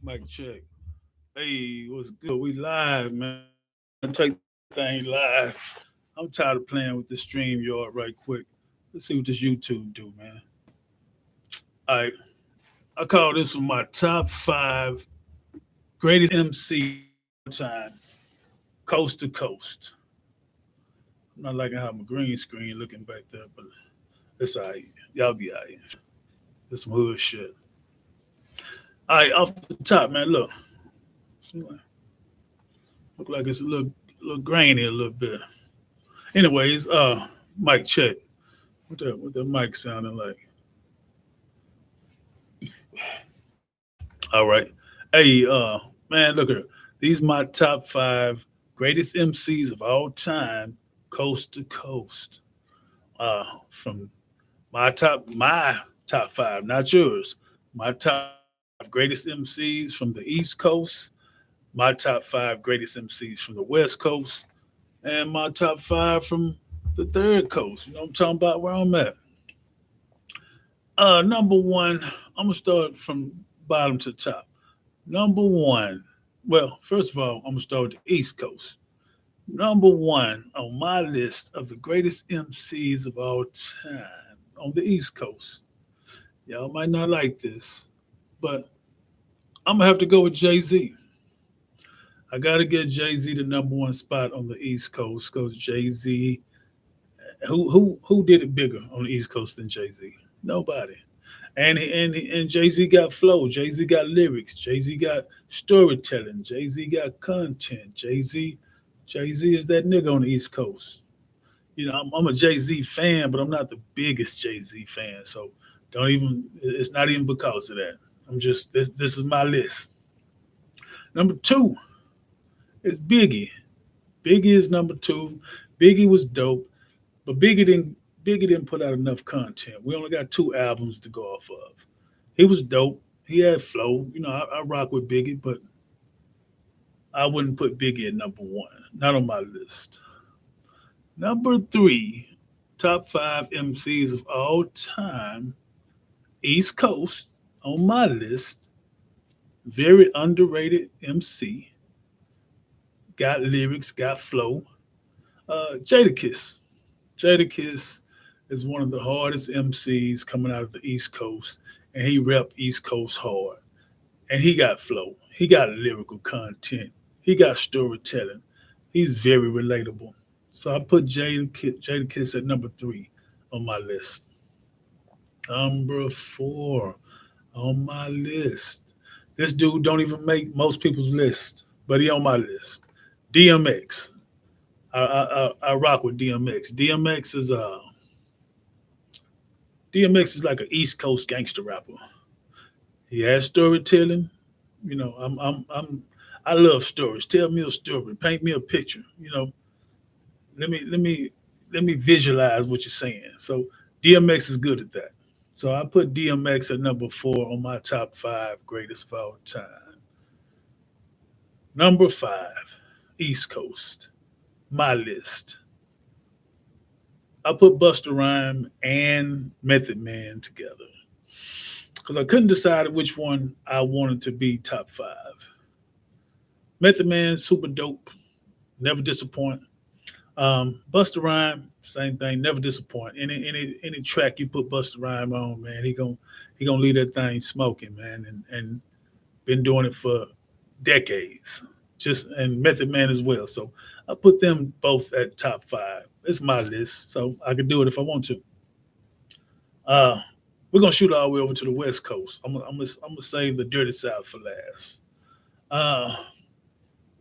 Mic check. Hey, what's good? We live, man. We're gonna take this thing live. I'm tired of playing with the stream yard right quick. Let's see what this YouTube do, man. All right. I call this one my top five greatest MCs of all time, coast to coast. I'm not liking how my green screen looking back there, but it's all right. Y'all be all right. This some hood shit. All right, off the top, man. Look like it's a little grainy a little bit. Anyways, mic check. What that mic sounding like? All right. Hey, man, look here. These my top five greatest MCs of all time, coast to coast. From my top five, not yours. My top five greatest MCs from the East Coast, my top five greatest MCs from the West Coast, and my top five from the third coast. You know what I'm talking about where I'm at. Number one, I'm gonna start from bottom to top. Number one, well, first of all, I'm gonna start with the East Coast. Number one on my list of the greatest MCs of all time on the East Coast. Y'all might not like this, but I'm gonna have to go with Jay Z. I gotta get Jay Z the number one spot on the East Coast because Jay Z, who did it bigger on the East Coast than Jay Z? Nobody. And Jay Z got flow. Jay Z got lyrics. Jay Z got storytelling. Jay Z got content. Jay Z is that nigga on the East Coast. You know, I'm a Jay Z fan, but I'm not the biggest Jay Z fan. So don't even. It's not even because of that. I'm just this. This is my list. Number two is Biggie. Biggie is number two. Biggie was dope, but Biggie didn't put out enough content. We only got two albums to go off of. He was dope. He had flow. You know, I rock with Biggie, but I wouldn't put Biggie at number one. Not on my list. Number three, top five MCs of all time, East Coast on my list. Very underrated MC. Got lyrics, got flow. Jadakiss. Jadakiss is one of the hardest MCs coming out of the East Coast, and he rep East Coast hard. And he got flow. He got lyrical content. He got storytelling. He's very relatable. So I put Jadakiss at number three on my list. Number four on my list. This dude don't even make most people's list, but he on my list. DMX. I rock with DMX. DMX is like an East Coast gangster rapper. He has storytelling. You know, I love stories. Tell me a story. Paint me a picture. You know, let me let me let me visualize what you're saying. So DMX is good at that. So I put DMX at number four on my top five greatest of all time. Number five, East Coast. My list. I put Busta Rhyme and Method Man together because I couldn't decide which one I wanted to be top five. Method Man, super dope, never disappoint. Busta Rhyme, same thing, never disappoint. Any track you put Busta Rhyme on, man, he gonna leave that thing smoking, man, and been doing it for decades. Just and Method Man as well. So I put them both at top five. It's my list, so I could do it if I want to. Uh, we're gonna shoot all the way over to the West Coast. I'm gonna save the Dirty South for last. Uh,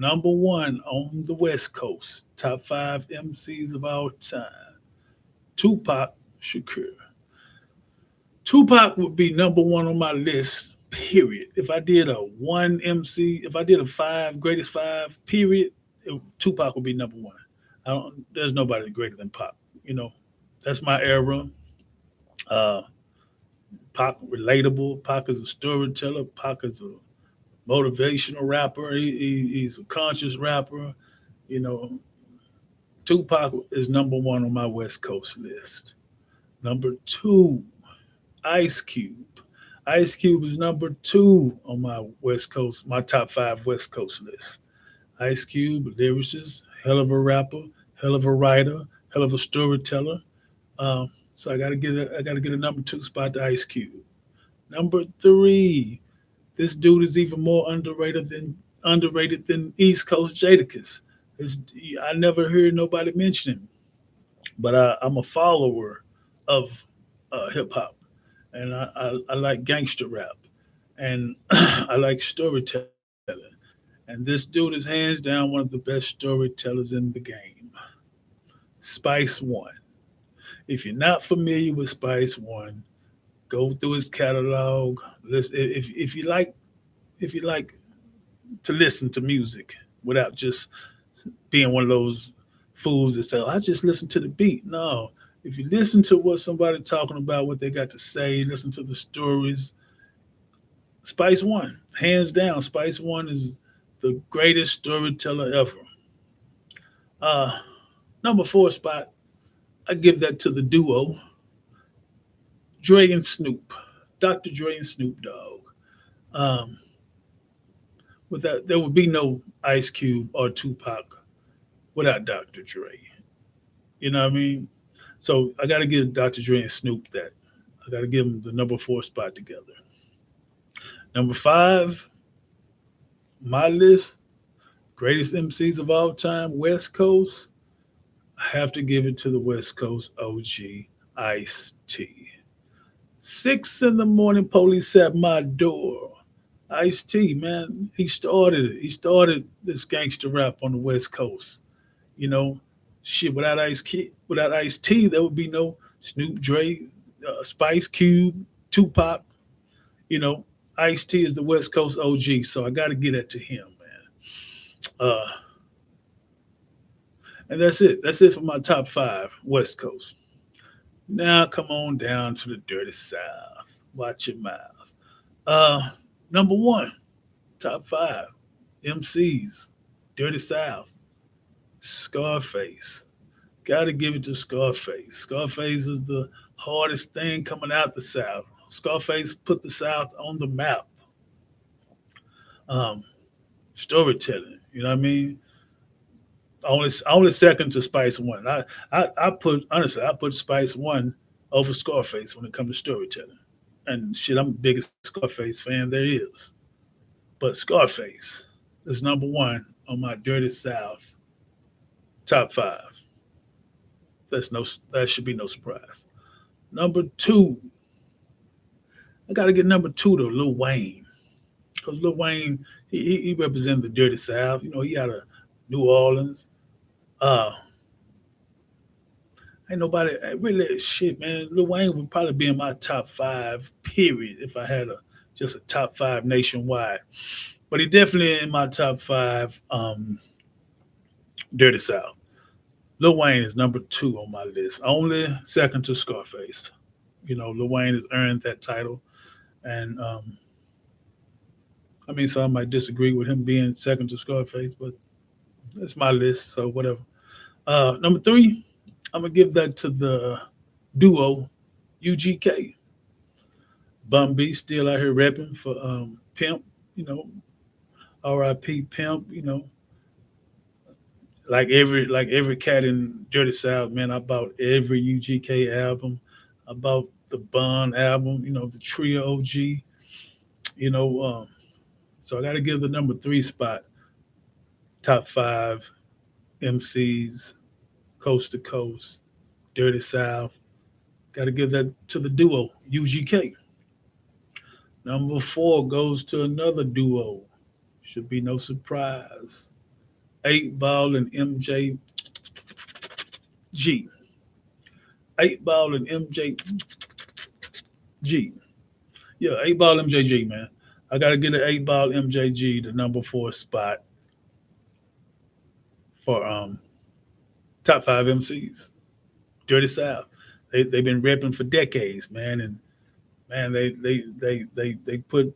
Number one on the West Coast, top five MCs of all time, Tupac Shakur. Tupac would be number one on my list, period. If I did a one MC, if I did a five, greatest five, period, Tupac would be number one. There's nobody greater than Pac. You know, that's my era. Uh, Pac relatable. Pac is a storyteller. Pac is a motivational rapper. He's a conscious rapper. You know, Tupac is number one on my West Coast list. Number two, Ice Cube. Ice Cube is number two on my West Coast, my top five West Coast list. Ice Cube, lyricist, hell of a rapper, hell of a writer, hell of a storyteller. So I gotta get a number two spot to Ice Cube. Number three, this dude is even more underrated than East Coast Jadakiss. It's- I never heard nobody mention him, but I'm a follower of hip hop, and I like gangster rap, and I like storytelling. And this dude is hands down one of the best storytellers in the game. Spice One. If you're not familiar with Spice One, go through his catalog. Listen, if you like to listen to music without just being one of those fools that say, "Oh, I just listen to the beat." No, if you listen to what somebody talking about, what they got to say, listen to the stories. Spice One, hands down, Spice One is the greatest storyteller ever. Uh, Number four spot, I give that to the duo Dre and Snoop, Dr. Dre and Snoop Dogg. Um, Without there would be no Ice Cube or Tupac without Dr. Dre. You know what I mean? So I got to give Dr. Dre and Snoop that. I got to give them the number four spot together. Number five, my list, greatest MCs of all time, West Coast. I have to give it to the West Coast OG, Ice T. 6 in the morning, police at my door. Ice T, man, he started it. He started this gangster rap on the West Coast. You know, shit. Without Ice T, there would be no Snoop Dre, Spice Cube, Tupac. You know, Ice T is the West Coast OG, so I got to get it to him, man. And that's it. That's it for my top five West Coast. Now come on down to the dirty South. Watch your mouth. Uh, Number one, top five MCs, Dirty South, Scarface. Got to give it to Scarface. Scarface is the hardest thing coming out the South. Scarface put the South on the map. Um, Storytelling, you know what I mean? Only second to Spice One. I put honestly, I put Spice One over Scarface when it comes to storytelling. And shit, I'm the biggest Scarface fan there is. But Scarface is number one on my Dirty South top five. That should be no surprise. Number two, I got to get number two to Lil Wayne because Lil Wayne he represented the Dirty South. You know, he out of New Orleans. Uh, Ain't nobody really shit, man. Lil Wayne would probably be in my top five. Period. If I had a just a top five nationwide, but he definitely in my top five. Dirty South. Lil Wayne is number two on my list, only second to Scarface. You know, Lil Wayne has earned that title, and I mean, some might disagree with him being second to Scarface, but that's my list, so whatever. Number three, I'm gonna give that to the duo UGK. Bum B still out here repping for Pimp, you know, R.I.P. Pimp, you know, like every cat in Dirty South, man. I bought every UGK album. I bought the Bun album, you know, the Trio OG, you know. So I got to give the number three spot, top five MCs, coast to coast, Dirty South. Got to give that to the duo UGK. Number four goes to another duo. Should be no surprise. Eight Ball and MJG. Eight Ball and MJG. Yeah, Eight Ball MJG, man. I got to get an Eight Ball MJG, the number four spot for top five MCs. Dirty South. They've been repping for decades, man, and man, they put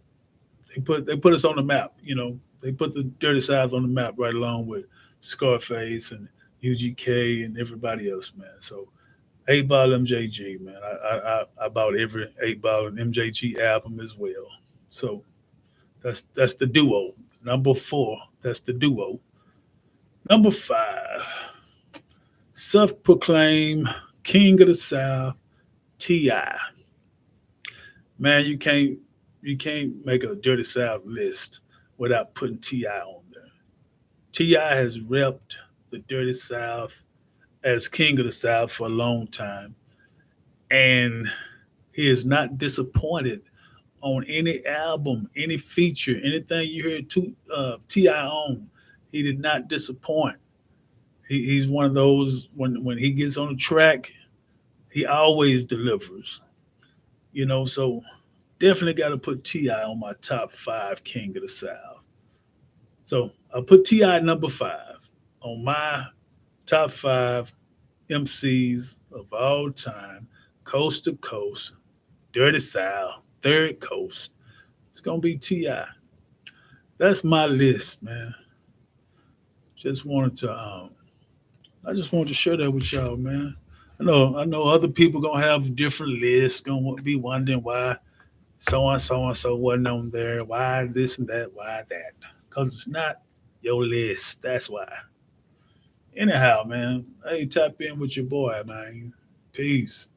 us on the map. You know, they put the Dirty South on the map right along with Scarface and UGK and everybody else, man. So Eight Ball MJG, man. I bought every Eight Ball and MJG album as well. So that's the duo. Number four, that's the duo. Number five, self-proclaimed King of the South, T.I. Man, you can't make a Dirty South list without putting T.I. on there. T.I. has repped the Dirty South as King of the South for a long time, and he is not disappointed on any album, any feature, anything you heard Ti on. He did not disappoint. He's one of those when he gets on the track, he always delivers. So definitely got to put Ti on my top five King of the South. So I put Ti number five on my top five MCs of all time, coast to coast, Dirty South, Third Coast. It's gonna be Ti. That's my list, man. Just wanted to I just wanted to share that with y'all, man. I know other people gonna have different lists, gonna be wondering why so and so wasn't on there, why this and that, why that. Cause it's not your list. That's why. Anyhow, man, hey, tap in with your boy, man. Peace.